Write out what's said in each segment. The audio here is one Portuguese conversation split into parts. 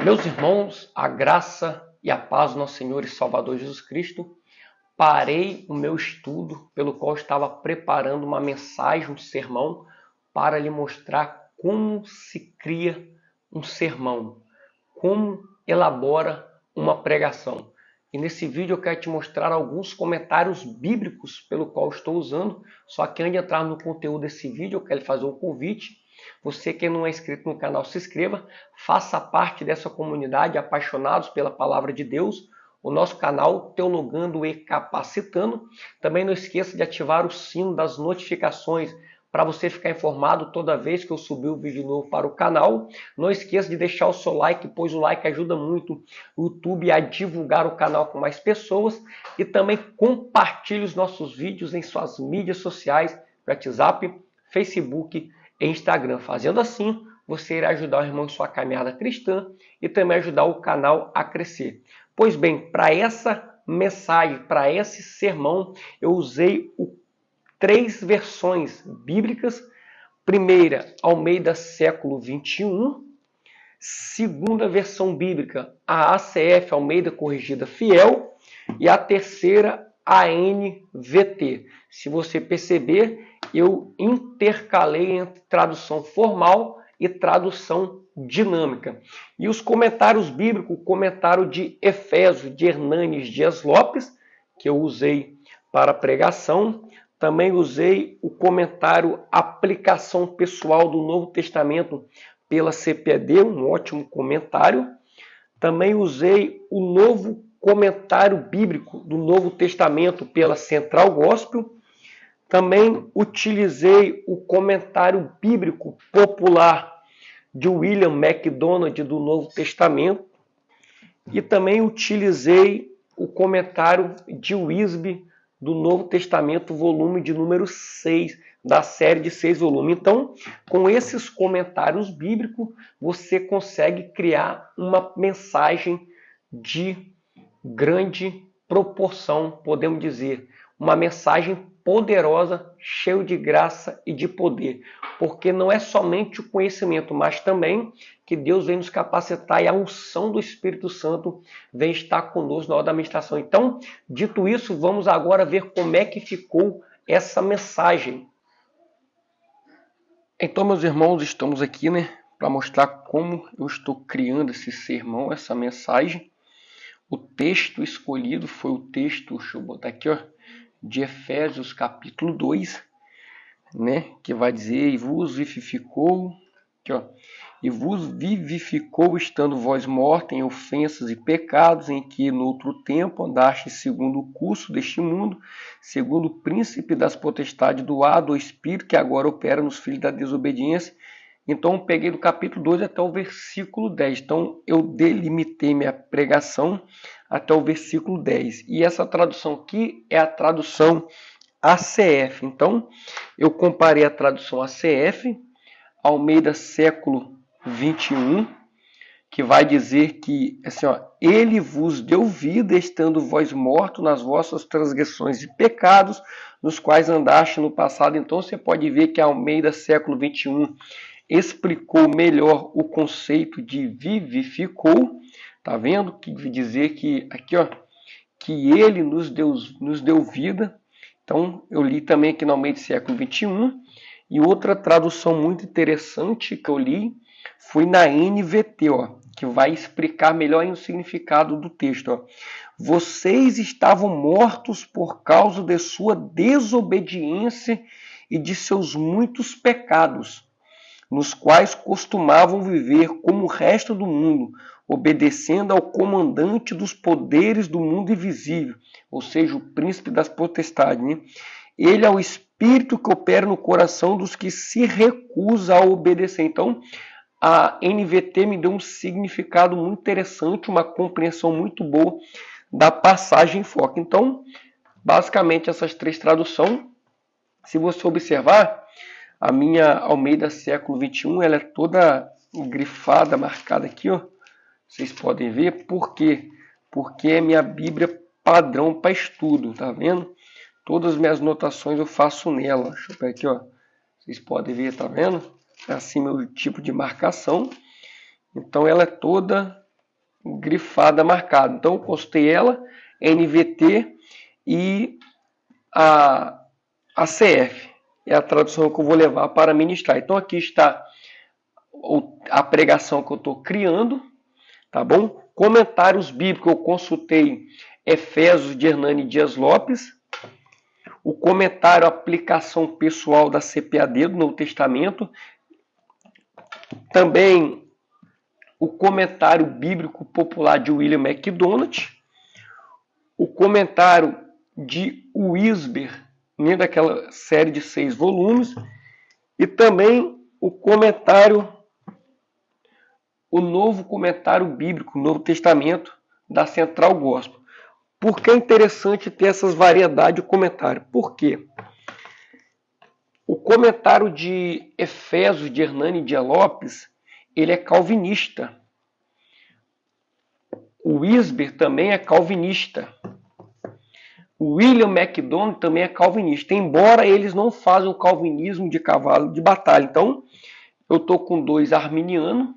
Meus irmãos, a graça e a paz do nosso Senhor e Salvador Jesus Cristo, parei o meu estudo pelo qual estava preparando uma mensagem, um sermão, para lhe mostrar como se cria um sermão, como elabora uma pregação. E nesse vídeo eu quero te mostrar alguns comentários bíblicos pelo qual estou usando. Só que antes de entrar no conteúdo desse vídeo, eu quero fazer um convite. Você que não é inscrito no canal, se inscreva, faça parte dessa comunidade apaixonados pela palavra de Deus, o nosso canal Teologando e Capacitando. Também não esqueça de ativar o sino das notificações para você ficar informado toda vez que eu subir um vídeo novo para o canal. Não esqueça de deixar o seu like, pois o like ajuda muito o YouTube a divulgar o canal com mais pessoas. E também compartilhe os nossos vídeos em suas mídias sociais, WhatsApp, Facebook e Instagram. Fazendo assim, você irá ajudar o irmão em sua caminhada cristã e também ajudar o canal a crescer. Pois bem, para essa mensagem, para esse sermão, eu usei três versões bíblicas. Primeira, Almeida século 21. Segunda versão bíblica, a ACF, Almeida Corrigida Fiel. E a terceira, a NVT. Se você perceber, eu intercalei entre tradução formal e tradução dinâmica. E os comentários bíblicos, o comentário de Efésios, de Hernanes Dias Lopes, que eu usei para pregação. Também usei o comentário Aplicação Pessoal do Novo Testamento pela CPAD, um ótimo comentário. Também usei o novo comentário bíblico do Novo Testamento pela Central Gospel. Também utilizei o comentário bíblico popular de William MacDonald do Novo Testamento. E também utilizei o comentário de Wisby do Novo Testamento, volume de número 6, da série de 6 volumes. Então, com esses comentários bíblicos, você consegue criar uma mensagem de grande proporção, podemos dizer. Uma mensagem poderosa, cheia de graça e de poder. Porque não é somente o conhecimento, mas também que Deus vem nos capacitar e a unção do Espírito Santo vem estar conosco na hora da ministração. Então, dito isso, vamos agora ver como é que ficou essa mensagem. Então, meus irmãos, estamos aqui, para mostrar como eu estou criando esse sermão, essa mensagem. O texto escolhido foi o texto, deixa eu botar aqui, de Efésios capítulo 2, que vai dizer, e vos vivificou, estando vós mortos em ofensas e pecados, em que no outro tempo andaste segundo o curso deste mundo, segundo o príncipe das potestades do ar, do espírito, que agora opera nos filhos da desobediência. Então, eu peguei do capítulo 2 até o versículo 10. Então, eu delimitei minha pregação até o versículo 10. E essa tradução aqui é a tradução ACF. Então, eu comparei a tradução ACF, Almeida século 21, que vai dizer que, assim, ele vos deu vida, estando vós mortos nas vossas transgressões e pecados, nos quais andaste no passado. Então, você pode ver que a Almeida século 21 explicou melhor o conceito de vivificou, tá vendo? Que dizer que aqui, que ele nos deu vida. Então, eu li também aqui no Almeida século 21. E outra tradução muito interessante que eu li foi na NVT, que vai explicar melhor o significado do texto. Vocês estavam mortos por causa de sua desobediência e de seus muitos pecados, nos quais costumavam viver como o resto do mundo, obedecendo ao comandante dos poderes do mundo invisível, ou seja, o príncipe das potestades. Ele é o espírito que opera no coração dos que se recusam a obedecer. Então, a NVT me deu um significado muito interessante, uma compreensão muito boa da passagem em foco. Então, basicamente, essas três traduções, se você observar, a minha Almeida século 21, ela é toda grifada, marcada aqui, Vocês podem ver. Por quê? Porque é minha Bíblia padrão para estudo, tá vendo? Todas as minhas anotações eu faço nela. Deixa eu pegar aqui, Vocês podem ver, tá vendo? É assim meu tipo de marcação. Então ela é toda grifada, marcada. Então eu consultei ela, NVT e a CF. É a tradução que eu vou levar para ministrar. Então aqui está a pregação que eu estou criando, tá bom? Comentários bíblicos, eu consultei Efésios de Hernani Dias Lopes. O comentário Aplicação Pessoal da CPAD do Novo Testamento. Também o comentário bíblico popular de William MacDonald. O comentário de Wisber, né, daquela série de 6 volumes. E também o novo comentário bíblico, Novo Testamento, da Central Gospel. Por que é interessante ter essas variedades de comentário? Por quê? O comentário de Efésios de Hernani Dias Lopes, ele é calvinista. O Wisber também é calvinista. O William MacDonald também é calvinista, embora eles não façam o calvinismo de cavalo de batalha. Então, eu estou com 2 arminianos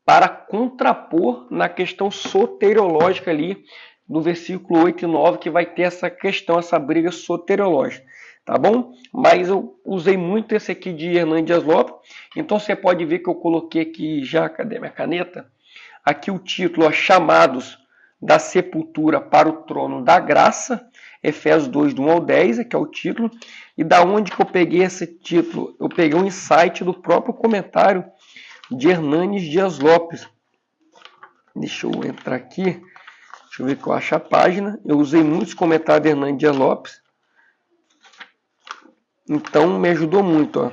para contrapor na questão soteriológica ali, no versículo 8 e 9, que vai ter essa questão, essa briga soteriológica, tá bom? Mas eu usei muito esse aqui de Hernani Dias Lopes, então você pode ver que eu coloquei aqui já, cadê minha caneta? Aqui o título, ó, Chamados da Sepultura para o Trono da Graça, Efésios 2, do 1 ao 10, que é o título, e da onde que eu peguei esse título? Eu peguei um insight do próprio comentário de Hernani Dias Lopes. Deixa eu entrar aqui, deixa eu ver que eu acho a página. Eu usei muitos comentários de Hernani Dias Lopes, então me ajudou muito. Ó.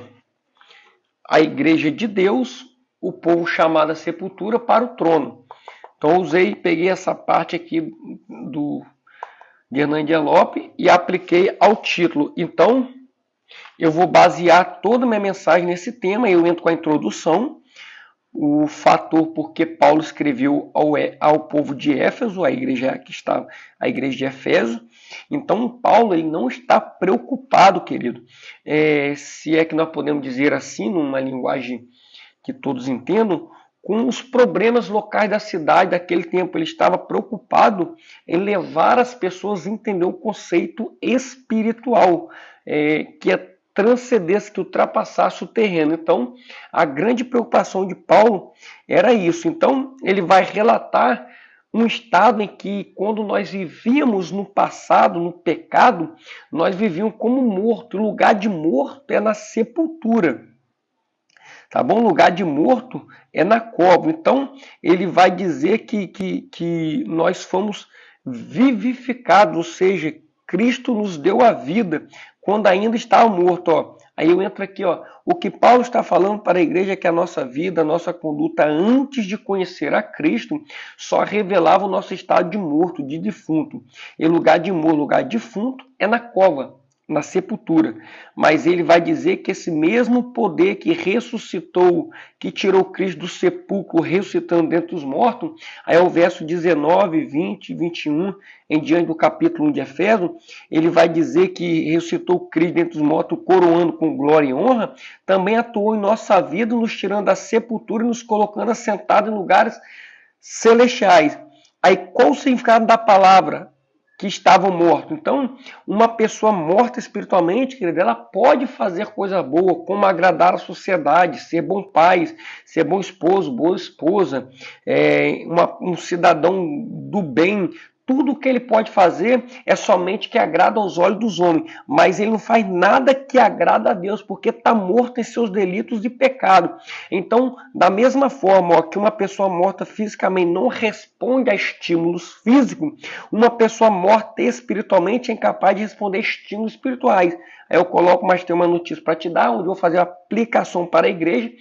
A Igreja de Deus, o povo chamado à sepultura para o trono. Então eu peguei essa parte aqui de Hernani Dias Lopes e apliquei ao título. Então eu vou basear toda a minha mensagem nesse tema. Eu entro com a introdução, o fator porque Paulo escreveu ao povo de Éfeso, a igreja que está, a igreja de Efésio. Então Paulo ele não está preocupado, querido, se é que nós podemos dizer assim, numa linguagem que todos entendam, com os problemas locais da cidade daquele tempo. Ele estava preocupado em levar as pessoas a entender o conceito espiritual, que é transcendesse, que ultrapassasse o terreno. Então, a grande preocupação de Paulo era isso. Então, ele vai relatar um estado em que, quando nós vivíamos no passado, no pecado, nós vivíamos como morto. O lugar de morto é na sepultura. Tá bom? O lugar de morto é na cova. Então, ele vai dizer que nós fomos vivificados, ou seja, Cristo nos deu a vida quando ainda estava morto. Ó. Aí eu entro aqui, ó. O que Paulo está falando para a igreja é que a nossa vida, a nossa conduta antes de conhecer a Cristo, só revelava o nosso estado de morto, de defunto. E lugar de morto, lugar de defunto é na cova, na sepultura. Mas ele vai dizer que esse mesmo poder que ressuscitou, que tirou Cristo do sepulcro, ressuscitando dentre os mortos, aí é o verso 19, 20, 21, em diante do capítulo 1 de Efésios, ele vai dizer que ressuscitou Cristo dentre os mortos, coroando com glória e honra, também atuou em nossa vida, nos tirando da sepultura e nos colocando assentados em lugares celestiais. Aí qual o significado da palavra? Que estavam mortos. Então, uma pessoa morta espiritualmente, querida, ela pode fazer coisa boa, como agradar a sociedade, ser bom pai, ser bom esposo, boa esposa, um cidadão do bem. Tudo que ele pode fazer é somente que agrada aos olhos dos homens, mas ele não faz nada que agrada a Deus, porque está morto em seus delitos e pecado. Então, da mesma forma ó, que uma pessoa morta fisicamente não responde a estímulos físicos, uma pessoa morta espiritualmente é incapaz de responder a estímulos espirituais. Aí eu coloco, mas tem uma notícia para te dar, onde eu vou fazer a aplicação para a igreja,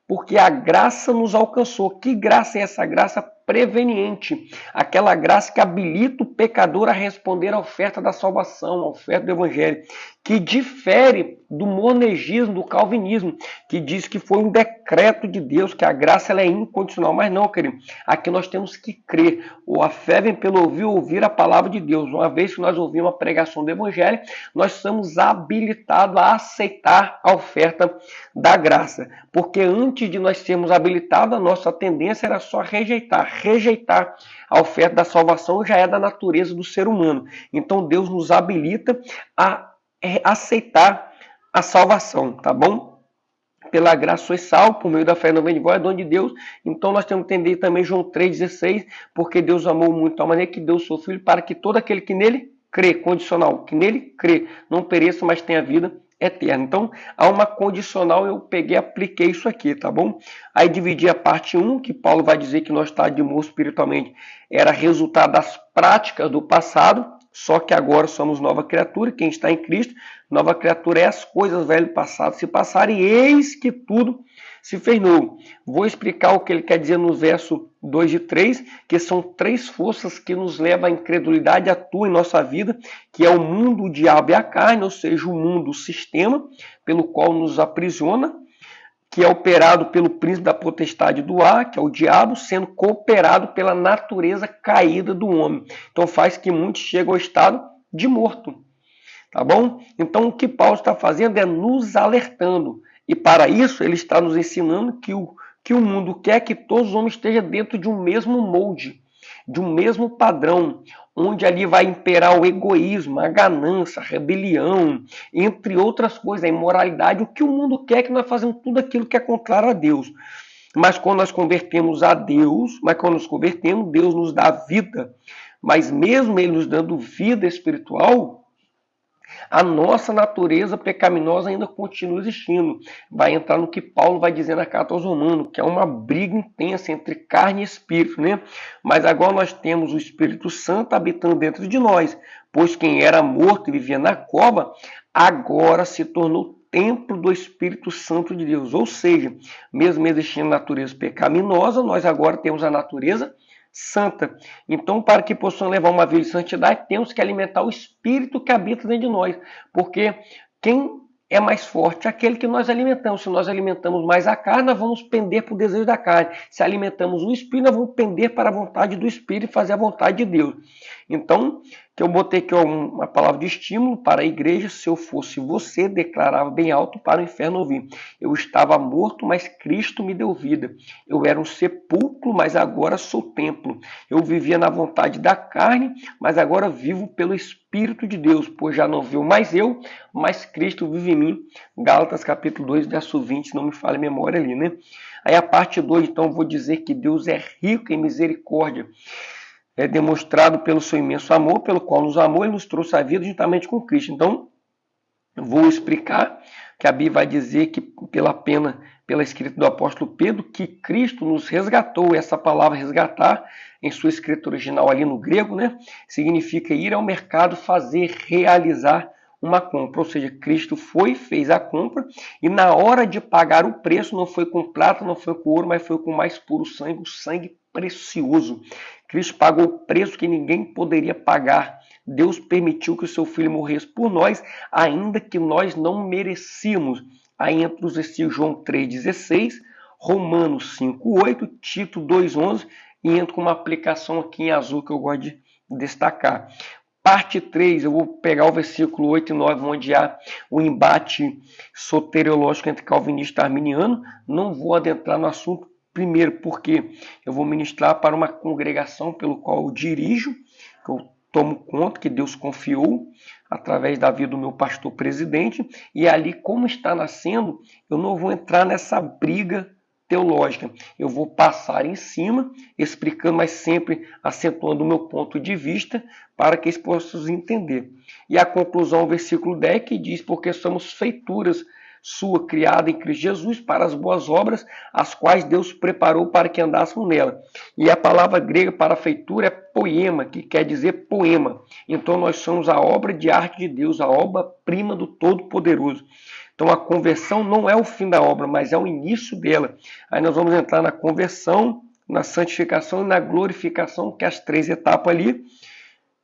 porque a graça nos alcançou. Que graça é essa? Graça preveniente. Aquela graça que habilita o pecador a responder à oferta da salvação, à oferta do evangelho, que difere do monegismo, do calvinismo, que diz que foi um decreto de Deus, que a graça ela é incondicional. Mas não, querido. Aqui nós temos que crer. Ou a fé vem pelo ouvir a palavra de Deus. Uma vez que nós ouvimos a pregação do evangelho, nós somos habilitados a aceitar a oferta da graça. Porque antes de nós sermos habilitados, a nossa tendência era só rejeitar. rejeitar a oferta da salvação, já é da natureza do ser humano. Então Deus nos habilita a aceitar a salvação, tá bom? Pela graça sois salvos, por meio da fé não vem de vós, é dom de Deus. Então nós temos que entender também João 3,16, porque Deus amou muito de tal maneira que deu o seu Filho para que todo aquele que nele crê, condicional, que nele crê, não pereça, mas tenha vida eterna. Então, há uma condicional, eu peguei e apliquei isso aqui, tá bom? Aí dividi a parte 1, que Paulo vai dizer que nós estamos de morto espiritualmente, era resultado das práticas do passado, só que agora somos nova criatura, quem está em Cristo, nova criatura é as coisas velho passado se passarem, e eis que tudo se fez novo. Vou explicar o que ele quer dizer no verso 2 e 3, que são 3 forças que nos levam à incredulidade, atuam em nossa vida, que é o mundo, o diabo e a carne, ou seja, o mundo, o sistema pelo qual nos aprisiona, que é operado pelo príncipe da potestade do ar, que é o diabo, sendo cooperado pela natureza caída do homem. Então faz que muitos cheguem ao estado de morto. Tá bom? Então o que Paulo está fazendo é nos alertando. E para isso ele está nos ensinando que o mundo quer que todos os homens estejam dentro de um mesmo molde, de um mesmo padrão, onde ali vai imperar o egoísmo, a ganância, a rebelião, entre outras coisas, a imoralidade. O que o mundo quer é que nós fazemos tudo aquilo que é contrário a Deus. Mas quando nós convertemos a Deus, Deus nos dá vida. Mas mesmo Ele nos dando vida espiritual, a nossa natureza pecaminosa ainda continua existindo. Vai entrar no que Paulo vai dizer na carta aos Romanos, que é uma briga intensa entre carne e espírito, né? Mas agora nós temos o Espírito Santo habitando dentro de nós, pois quem era morto e vivia na cova, agora se tornou templo do Espírito Santo de Deus. Ou seja, mesmo existindo natureza pecaminosa, nós agora temos a natureza santa. Então, para que possamos levar uma vida de santidade, temos que alimentar o Espírito que habita dentro de nós. Porque quem é mais forte? Aquele que nós alimentamos. Se nós alimentamos mais a carne, nós vamos pender para o desejo da carne. Se alimentamos o Espírito, nós vamos pender para a vontade do Espírito e fazer a vontade de Deus. Então, que eu botei aqui uma palavra de estímulo para a igreja: se eu fosse você, declarava bem alto para o inferno ouvir. Eu estava morto, mas Cristo me deu vida. Eu era um sepulcro, mas agora sou templo. Eu vivia na vontade da carne, mas agora vivo pelo Espírito de Deus, pois já não vivo mais eu, mas Cristo vive em mim. Gálatas capítulo 2, verso 20, não me falha a memória ali, né? Aí a parte 2, então, vou dizer que Deus é rico em misericórdia. É demonstrado pelo seu imenso amor, pelo qual nos amou e nos trouxe a vida juntamente com Cristo. Então, vou explicar que a Bíblia vai dizer que pela escrita do apóstolo Pedro, que Cristo nos resgatou. Essa palavra resgatar, em sua escrita original ali no grego, né, significa ir ao mercado, fazer, realizar uma compra. Ou seja, Cristo fez a compra e na hora de pagar o preço, não foi com prata, não foi com ouro, mas foi com o mais puro sangue, o sangue precioso. Cristo pagou o preço que ninguém poderia pagar. Deus permitiu que o seu filho morresse por nós, ainda que nós não merecíamos. Aí entra os versículos João 3,16, Romanos 5,8, Tito 2,11, e entra com uma aplicação aqui em azul que eu gosto de destacar. Parte 3, eu vou pegar o versículo 8 e 9, onde há o embate soteriológico entre calvinista e arminiano. Não vou adentrar no assunto. Primeiro, porque eu vou ministrar para uma congregação pelo qual eu dirijo, que eu tomo conta, que Deus confiou através da vida do meu pastor presidente, e ali, como está nascendo, eu não vou entrar nessa briga teológica. Eu vou passar em cima, explicando, mas sempre acentuando o meu ponto de vista, para que eles possam entender. E a conclusão, o versículo 10, que diz: porque somos feituras sua, criada em Cristo Jesus, para as boas obras, as quais Deus preparou para que andássemos nela. E a palavra grega para feitura é poema, que quer dizer poema. Então nós somos a obra de arte de Deus, a obra-prima do Todo-Poderoso. Então a conversão não é o fim da obra, mas é o início dela. Aí nós vamos entrar na conversão, na santificação e na glorificação, que é as 3 etapas ali.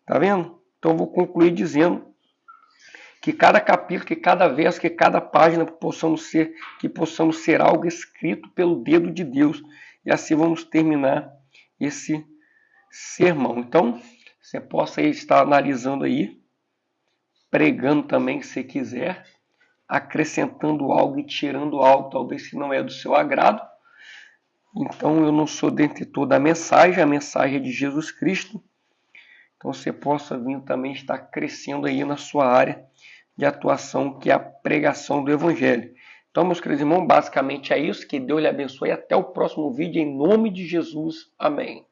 Tá vendo? Então eu vou concluir dizendo que cada capítulo, que cada verso, que cada página possamos ser algo escrito pelo dedo de Deus. E assim vamos terminar esse sermão. Então, você possa estar analisando aí, pregando também, se quiser, acrescentando algo e tirando algo, talvez que não é do seu agrado. Então eu não sou detentor da mensagem, a mensagem é de Jesus Cristo. Então você possa vir também estar crescendo aí na sua área de atuação, que é a pregação do Evangelho. Então, meus queridos irmãos, basicamente é isso. Que Deus lhe abençoe. Até o próximo vídeo, em nome de Jesus. Amém.